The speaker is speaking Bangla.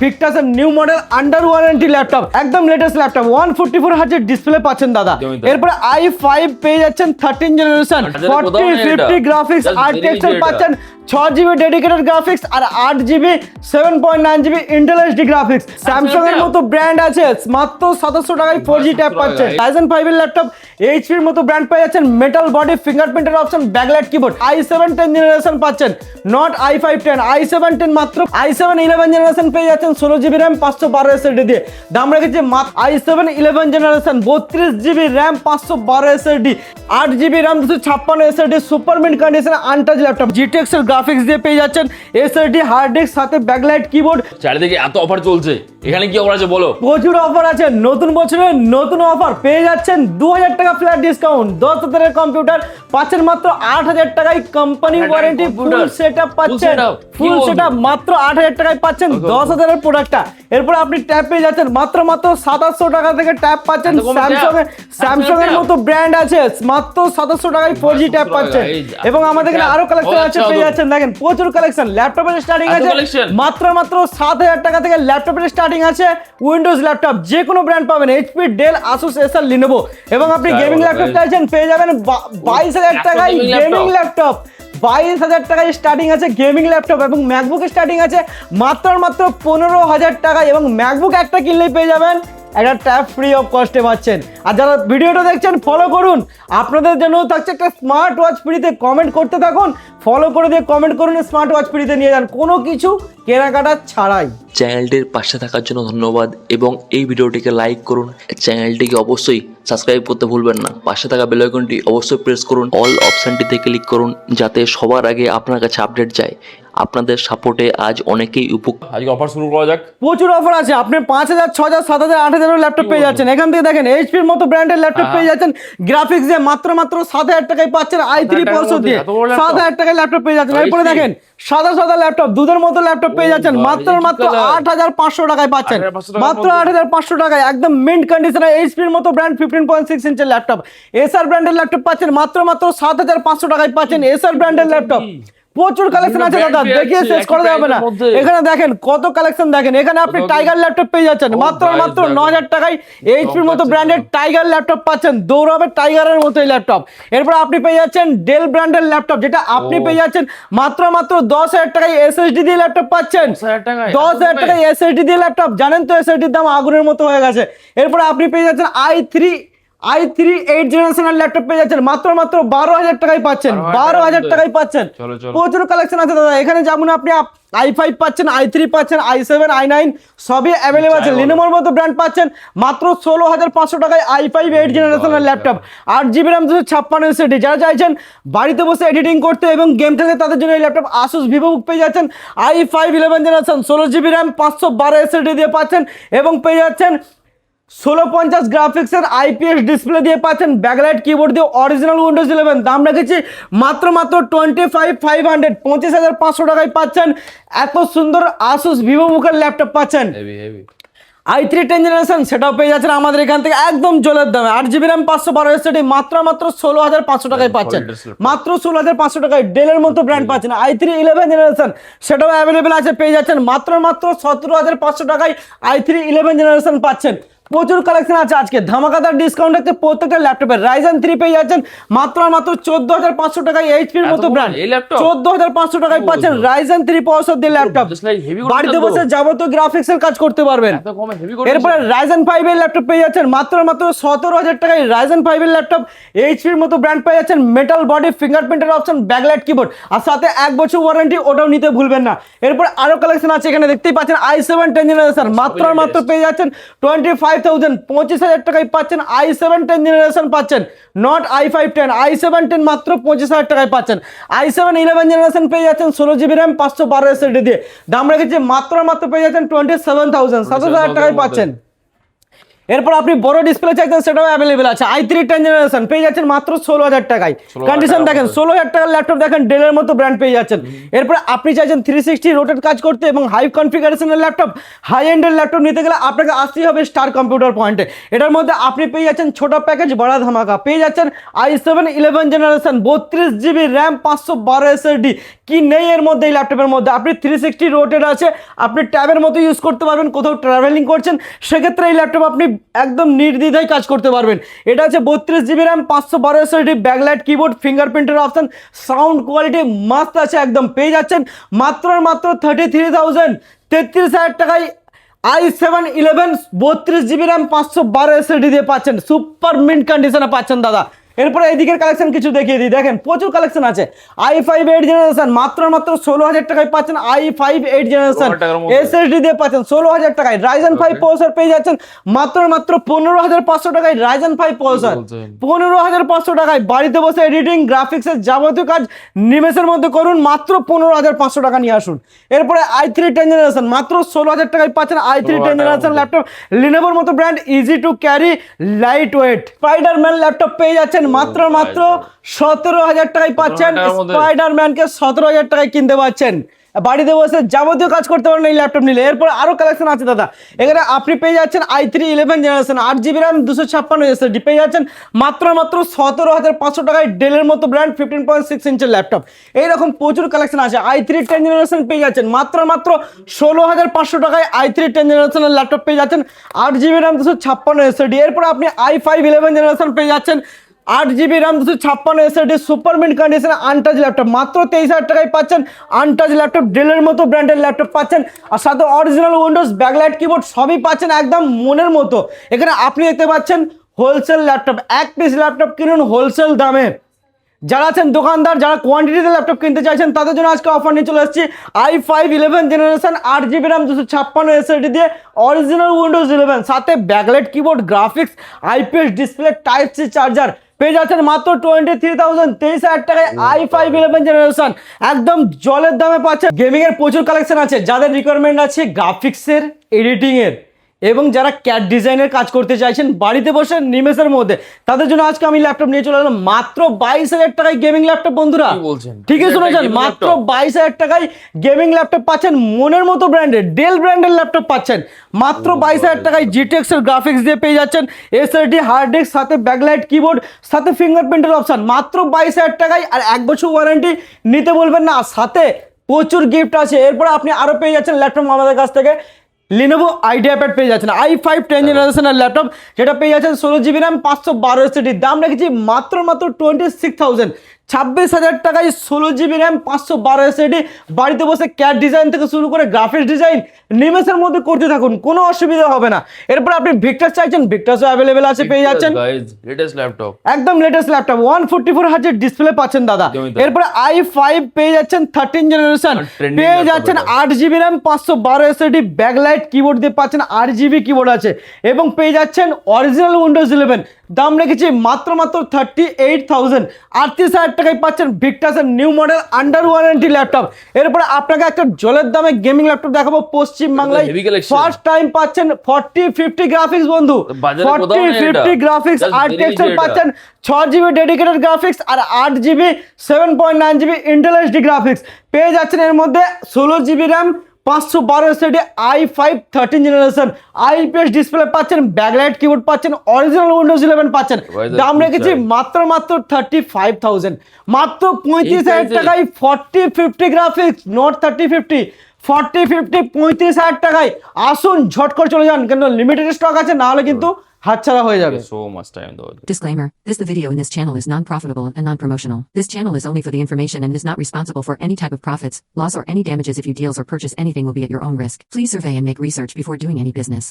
ভিক্টাসের new model under warranty laptop, একদম লেটেস্ট ল্যাপটপ, 144 হার্জের ডিসপ্লে পাচ্ছেন দাদা। এরপরে i5 পেয়ে যাচ্ছেন 13 জেনারেশন, 4050 গ্রাফিক্স, আর্কিটেকচার পাচ্ছেন 6GB ডেডিকেটেড গ্রাফিক্স আর 8GB 7.9GB Intel HD graphics. Samsung এর মতো ব্র্যান্ড আছে মাত্র 2700 টাকায় 4G ট্যাব পাচ্ছেন। Ryzen 5 এর ল্যাপটপ, HP এর মতো ব্র্যান্ড পেয়ে যাচ্ছেন মেটাল বডি ফিঙ্গারপ্রিন্টের option, backlight keyboard, i7 10 generation পাচ্ছেন, নট i5 10, i7 10 মাত্র। i7 11 জেনারেশন পেয়ে যাচ্ছেন 16GB র্যাম 512 SSD দিয়ে, দাম রেখেছে মাত্র i7 11 generation 32GB RAM 512 SSD, 8GB RAM 256 SSD, super mint condition untouch laptop. GTX এর গ্রাফিক্স দিয়ে পেয়ে যাচ্ছেন SSD হার্ড ডিস্ক সাথে ব্যাকলাইট কিবোর্ড। চারিদিকে এত অফার চলছে, এখানে কি অফার আছে বলো? প্রচুর অফার আছে, নতুন বছরের নতুন অফার পেয়ে যাচ্ছেন 2000 টাকা ফ্ল্যাট ডিসকাউন্ট, 10,000 কম্পিউটার পাচ্ছেন মাত্র 8000 টাকায়, কোম্পানি ওয়ারেন্টি, ফুল সেটআপ পাচ্ছেন, ফুল সেটআপ মাত্র 8000 টাকায় পাচ্ছেন 10,000 এর প্রোডাক্টটা। এরপর আপনি ট্যাব পেয়ে যাচ্ছেন মাত্র 2700 টাকা থেকে ট্যাব পাচ্ছেন। স্যামসাং এর মতো ব্র্যান্ড আছে মাত্র 2700 টাকায় 4G ট্যাব পাচ্ছেন। এবং আমাদের এখানে আরো কালেকশন আছে পেয়ে যাচ্ছেন, দেখেন প্রচুর কালেকশন। ল্যাপটপের স্টার্টিং আছে মাত্র 7000 টাকা থেকে, ল্যাপটপের স্টার্টিং আছে। উইন্ডোজ ল্যাপটপ যে কোনো ব্র্যান্ড পাবেন, HP, ডেল, আসুস, এসার, লিনোভো। এবং আপনি গেমিং ল্যাপটপ চাইছেন পেয়ে যাবেন 22,000 টাকায় গেমিং ল্যাপটপ, 22,000 টাকায় স্টার্টিং আছে গেমিং ল্যাপটপ। এবং ম্যাকবুক স্টার্টিং আছে মাত্র 15,000 টাকায়, এবং ম্যাকবুক একটা কিনলেই পেয়ে যাবেন একটা ট্যাব ফ্রি অফ কস্টে পাচ্ছেন। আর যারা ভিডিওটা দেখছেন ফলো করুন, আপনাদের জন্য থাকছে একটা স্মার্ট ওয়াচ ফ্রিতে। কমেন্ট করতে থাকুন, ফলো করে দিয়ে কমেন্ট করুন, স্মার্ট ওয়াচ ফ্রিতে নিয়ে যান কোনো কিছু কেনাকাটা ছাড়াই। চ্যানেলটির পাশে থাকার জন্য ধন্যবাদ এবং এই ভিডিওটিকে লাইক করুন। চ্যানেলটিকে অবশ্যই সাবস্ক্রাইব করতে ভুলবেন না। পাশে থাকা বেল আইকনটি অবশ্যই প্রেস করুন, অল অপশনটিতে ক্লিক করুন যাতে সবার আগে আপনার কাছে আপডেট যায়। আপনাদের সাপোর্টে আজ অনেকেই আজকে অফার শুরু করা যাক। প্রচুর অফার আছে, আপনি 5000, 6000, 7000, 8000 ল্যাপটপ পেয়ে যাচ্ছেন। এখান থেকে দেখেন HP এর মতো ব্র্যান্ডের ল্যাপটপ পেয়ে যাচ্ছেন, গ্রাফিক্স দিয়ে মাত্র 7000 টাকায় পাচ্ছেন, i3 প্রসেসর দিয়ে 7000 টাকায় ল্যাপটপ পেয়ে যাচ্ছেন। এরপরে দেখেন সাদা সাদা ল্যাপটপ, দুধের মতো ল্যাপটপ পেয়ে যাচ্ছেন মাত্র 8500 টাকায় পাচ্ছেন, মাত্র 8500 টাকায় একদম মিন্ট কন্ডিশনে। HP এর মতো ব্র্যান্ড 15.6 ইঞ্চের ল্যাপটপ, এসার ব্র্যান্ডের ল্যাপটপ পাচ্ছেন মাত্র 7500 টাকায় পাচ্ছেন এসার ব্র্যান্ডের ল্যাপটপ। প্রচুর কালেকশন আছে দাদা, দেখিয়ে শেষ করা যাবে না। এখানে দেখেন কত কালেকশন, দেখেন এখানে আপনি টাইগার ল্যাপটপ পেয়ে যাচ্ছেন মাত্র 9000 টাকায়। HP এর মতো ব্র্যান্ডের টাইগার ল্যাপটপ পাচ্ছেন, দৌড়াবে টাইগারের মতো এই ল্যাপটপ। এরপর আপনি পেয়ে যাচ্ছেন ডেল ব্র্যান্ডের ল্যাপটপ, যেটা আপনি পেয়ে যাচ্ছেন মাত্র 10,000 টাকায় SSD দিয়ে ল্যাপটপ পাচ্ছেন, 10,000 টাকায় SSD দিয়ে ল্যাপটপ। জানেন তো SSD-র দাম আগুনের মতো হয়ে গেছে। এরপর আপনি পেয়ে যাচ্ছেন i3 8 জেনারেশনের ল্যাপটপ পেয়ে যাচ্ছেন মাত্র 12,000 টাকায় পাচ্ছেন, 12,000 টাকায় পাচ্ছেন। প্রচুর কালেকশন আছে দাদা, এখানে যেমন আপনি i5 পাচ্ছেন, i3 পাচ্ছেন, i7, i9 সবই অ্যাভেলেবল আছে। লিনোভোর মতো ব্র্যান্ড পাচ্ছেন মাত্র 16,500 টাকায় i5 8 জেনারেশনের ল্যাপটপ, 8GB র্যাম 256 SSD। যারা চাইছেন বাড়িতে বসে এডিটিং করতে এবং গেম খেলতে তাদের জন্য এই ল্যাপটপ। আসুস ভিভোবুক পেয়ে যাচ্ছেন i5 11 generation, 16GB RAM 512 SSD দিয়ে পাচ্ছেন, এবং পেয়ে যাচ্ছেন 1650 গ্রাফিক্সের IPS ডিসপ্লে দিয়ে পাচ্ছেন, ব্যাকলাইট কিবোর্ড দিয়ে অরিজিনাল উইন্ডোজ 11। দাম রেখেছি মাত্র 25,500, 25,500 টাকায় পাচ্ছেন এত সুন্দর আসুস ভিভোবুকের ল্যাপটপ পাচ্ছেন। i3 10 জেনারেশন সেটাও পেয়ে যাচ্ছেন আমাদের এখান থেকে একদম জলের দামে, 8GB র্যাম 512 SSD মাত্র 16,500 টাকায় পাচ্ছেন, মাত্র 16,500 টাকায়। ডেলের মতো ব্র্যান্ড পাচ্ছেন i3 11 জেনারেশন সেটাও অ্যাভেলেবেল আছে, পেয়ে যাচ্ছেন মাত্র 17,500 টাকায় i3 11 জেনারেশন পাচ্ছেন। প্রচুর কালেকশন আছে আজকে, ধামাকাদার ডিসকাউন্ট আছে প্রত্যেকটা ল্যাপটপের। Ryzen 3 পেয়ে যাচ্ছেন মাত্র 14,500 টাকায়, HP এর মতো ব্র্যান্ড 14,500 টাকায় পাচ্ছেন Ryzen 3 প্রসেসর দিয়ে ল্যাপটপ। বাড়িতে বসে যাবতীয় গ্রাফিক্স এর কাজ করতে পারবেন। এরপরে Ryzen 5 এর ল্যাপটপ পেয়ে যাচ্ছেন মাত্র 17,000 টাকায়। Ryzen 5 এর ল্যাপটপ, HP এর মতো ব্র্যান্ড পেয়ে যাচ্ছেন, মেটাল বডি ফিঙ্গারপ্রিন্টের অপশন, ব্যাকলাইট কিবোর্ড আর সাথে 1 বছর ওয়ারেন্টি, ওটাও নিতে ভুলবেন না। এরপর আরো কালেকশন আছে, এখানে দেখতেই পাচ্ছেন i7 10 জেনারেশন মাত্র পেয়ে যাচ্ছেন 25,000 টাকায় পাচ্ছেন i7 10 জেনারেশন পাচ্ছেন, নট i5 10, i7 10 মাত্র 25,000 টাকায় পাচ্ছেন। i7 11 জেনারেশন পেয়ে যাচ্ছেন 16GB র্যাম 512 SSD দিয়ে, দাম রেখেছে মাত্র পেয়ে যাচ্ছেন 27,000 টাকায় পাচ্ছেন। এরপর আপনি বড় ডিসপ্লে চাইছেন সেটাও অ্যাভেলেবেল আছে। i3 10 জেনারেশন পেয়ে যাচ্ছেন মাত্র 16,000 টাকায়। 16,000 কন্ডিশন টাকার দেখেন, মধ্যে। 16,000 টাকার ল্যাপটপ দেখেন, ডেলের মতো ব্র্যান্ড পেয়ে যাচ্ছেন। এরপর আপনি চাইছেন 360 রোটেট কাজ করতে এবং হাই কনফিগারেশনের ল্যাপটপ, হাই এন্ডের ল্যাপটপ নিতে গেলে আপনাকে আসতেই হবে স্টার কম্পিউটার পয়েন্টে। এটার মধ্যে আপনি পেয়ে যাচ্ছেন ছোট প্যাকেজ বড় ধামাকা, পেয়ে যাচ্ছেন i7 11 generation 32GB RAM 512 SSD। কি নেই এর মধ্যে? এই ল্যাপটপের মধ্যে আপনি 360 রোটেট আছে, আপনি ট্যাবের মতো ইউজ করতে পারবেন। কোথাও ট্রাভেলিং করছেন সেক্ষেত্রে এই ল্যাপটপ আপনি একদম নির্দ্বিধায় কাজ করতে পারবেন। এটা আছে 32GB RAM 512 SSD, backlight keyboard, ফিঙ্গারপ্রিন্টের অপশন, সাউন্ড কোয়ালিটি মাস্ত আছে একদম। পেয়ে যাচ্ছেন মাত্র 33,000 টাকায় i7 11 32GB র্যাম 512 SSD দিয়ে পাচ্ছেন, সুপার মিন্ট কন্ডিশনে পাচ্ছেন দাদা। এরপরে এইদিকের কালেকশন কিছু দেখিয়ে দিই, দেখেন প্রচুর কালেকশন আছে। i5 8 জেনারেশন মাত্র 16,000 টাকায় পাচ্ছেন। i5 8 জেনারেশন 16,000 টাকার মধ্যে। SSD দিয়ে পাচ্ছেন 16,000 টাকায়। Ryzen 5 প্রসেসর পেয়ে যাচ্ছেন মাত্র 15,500 টাকায়। Ryzen 5 প্রসেসর 15,500 টাকায়। বাড়িতে বসে এডিটিং গ্রাফিক্সের যাবতীয় কাজ নিমেষের মধ্যে করুন, মাত্র 15,500 টাকা নিয়ে আসুন। এরপরে i3 10 জেনারেশন মাত্র 16,000 টাকায় পাচ্ছেন। i3 10 জেনারেশন ল্যাপটপ, লিনোভোর মতো brand, easy to carry, light weight. Spiderman laptop পেয়ে যাচ্ছেন মাত্র 17,000 টাকায় পাচ্ছেন। 17,000 টাকার মধ্যে। স্পাইডারম্যানকে 17,000 টাকায় কিনতে পাচ্ছেন। বাড়িতে বসে যাবতীয় কাজ করতে পারেন এই ল্যাপটপ নিলে। এরপর আরো কালেকশন আছে দাদা, এখানে আপনি পেয়ে যাচ্ছেন i3 11 generation 8GB RAM 256 SSD পেয়ে যাচ্ছেন মাত্র 17,500 টাকায়। ডেলের মতো ব্র্যান্ড 15.6 ইঞ্চের ল্যাপটপ। এইরকম প্রচুর কালেকশন আছে। i3 10 জেনারেশন পেয়ে যাচ্ছেন মাত্র 16,500 টাকায়। i3 10 জেনারেশনের ল্যাপটপ পেয়ে যাচ্ছেন 8GB র্যাম 256 SSD। এরপর আপনি i5 11 জেনারেশন পেয়ে যাচ্ছেন 8GB RAM 256 SSD, super mint কন্ডিশনে আনটাচ ল্যাপটপ মাত্র 23,000 টাকায় পাচ্ছেন। আনটাচ ল্যাপটপ, ডেলের মতো ব্র্যান্ডের ল্যাপটপ পাচ্ছেন, আর সাথে অরিজিনাল উইন্ডোজ, ব্যাকলাইট কিবোর্ড সবই পাচ্ছেন একদম মনের মতো। এখানে আপনি দেখতে পাচ্ছেন হোলসেল ল্যাপটপ, এক পিস ল্যাপটপ কিনুন হোলসেল দামে। যারা আছেন দোকানদার, যারা কোয়ান্টিটিতে ল্যাপটপ কিনতে চাইছেন তাদের জন্য আজকে অফার নিয়ে চলে এসেছি। i5 11 generation 8GB RAM 256 SSD দিয়ে অরিজিনাল উইন্ডোজ 11, সাথে backlight keyboard, graphics, IPS display, type C charger পেয়ে যাচ্ছেন মাত্র 23,000 23,000 টাকায়। i5 11 জেনারেশন একদম জলের দামে পাচ্ছেন। গেমিং এর প্রচুর কালেকশন আছে, যাদের রিকোয়ারমেন্ট আছে গ্রাফিক্সের, এডিটিং এর এবং যারা ক্যাট ডিজাইনের কাজ করতে চাইছেন বাড়িতে বসে নিমেষের মধ্যে, তাদের জন্য আজকে আমি ল্যাপটপ নিয়ে চলে এলাম মাত্র 22,000 টাকায় গেমিং ল্যাপটপ। বন্ধুরা কি বলছেন? ঠিকই শুনেছেন, gaming মাত্র laptop? 22,000 টাকায় গেমিং ল্যাপটপ পাচ্ছেন, মনের মতো ব্র্যান্ডের, ডেল ব্র্যান্ডের ল্যাপটপ পাচ্ছেন মাত্র 22,000 টাকায়। GTX এর গ্রাফিক্স দিয়ে পেয়ে যাচ্ছেন, SSD, হার্ড ডিস্ক, সাথে ব্যাকলাইট কিবোর্ড, সাথে ফিঙ্গারপ্রিন্টের অপশন মাত্র 22,000 টাকায়। আর 1 বছর ওয়ারেন্টি নিতে বলবেন না, সাথে প্রচুর গিফট আছে। এরপর আপনি আরো পেয়ে যাচ্ছেন ল্যাপটপ আমাদের কাছ থেকে Lenovo IdeaPad পেয়ে যাচ্ছেন, i5 10 জেনারেশনের ল্যাপটপ, যেটা পেয়ে যাচ্ছেন 16GB র্যাম 512 SSD। দাম রেখেছি মাত্র 26,000 26,000 টাকায় 16GB র্যাম 512 SSD। বাড়িতে বসে ক্যাট ডিজাইন থেকে শুরু করে গ্রাফিক্স ডিজাইন নিমেষের মধ্যে করতে থাকুন, কোনো অসুবিধা হবে না। এরপর আপনি ভিক্টাস চাইছেন, ভিক্টাসও অ্যাভেলেবেল আছে, পেয়ে যাচ্ছেন গাইস লেটেস্ট ল্যাপটপ, একদম লেটেস্ট ল্যাপটপ, 144 হার্জের ডিসপ্লে পাচ্ছেন দাদা। একদমই তাই। এরপর i5 পেয়ে যাচ্ছেন 13 জেনারেশন, আর trending পেয়ে laptop যাচ্ছেন এটা। 8GB RAM 512 SSD, backlight keyboard দিয়ে পাচ্ছেন, 8GB কিবোর্ড আছে এবং পেয়ে যাচ্ছেন অরিজিনাল উইন্ডোজ 11। দাম রেখেছি মাত্র 38,000 38,000 টাকায় পাচ্ছেন ভিক্টাসের new model under warranty laptop. এরপরে আপনাকে একটা জলের দামে গেমিং ল্যাপটপ দেখাবো পশ্চিম বাংলায়। heavy collection। ফার্স্ট টাইম পাচ্ছেন 4050 গ্রাফিক্স বন্ধু, বাজারে কোথাও নেই এটা। 4050 গ্রাফিক্স Just RTX বেরিয়েছে এর এটা। পাচ্ছেন 6GB ডেডিকেটেড গ্রাফিক্স আর 8GB 7.9GB Intel HD graphics পেয়ে যাচ্ছেন। এর মধ্যে 16GB RAM 512 SSD, i5 13 generation, IPS display পাচ্ছেন, ব্যাকলাইট কিবোর্ড পাচ্ছেন, অরিজিনাল উইন্ডোজ 11 পাচ্ছেন। Why the দাম cheap রেখেছি side? মাত্র 35,000 মাত্র 35,000 price এ? টাকায় 4050 গ্রাফিক্স, নট 3050, 4050 35,000 টাকায়। আসুন ঝট করে চলে যান, কিন্তু লিমিটেড স্টক আছে, না হলে কিন্তু হাতছাড়া হয়ে যাবে। so much time though. Disclaimer. The video in this channel is non-profitable and non-promotional. This channel is only for the information and is not responsible for any type of profits, loss or any damages if you deals or purchase anything will be at your own risk. Please survey and make research before doing any business.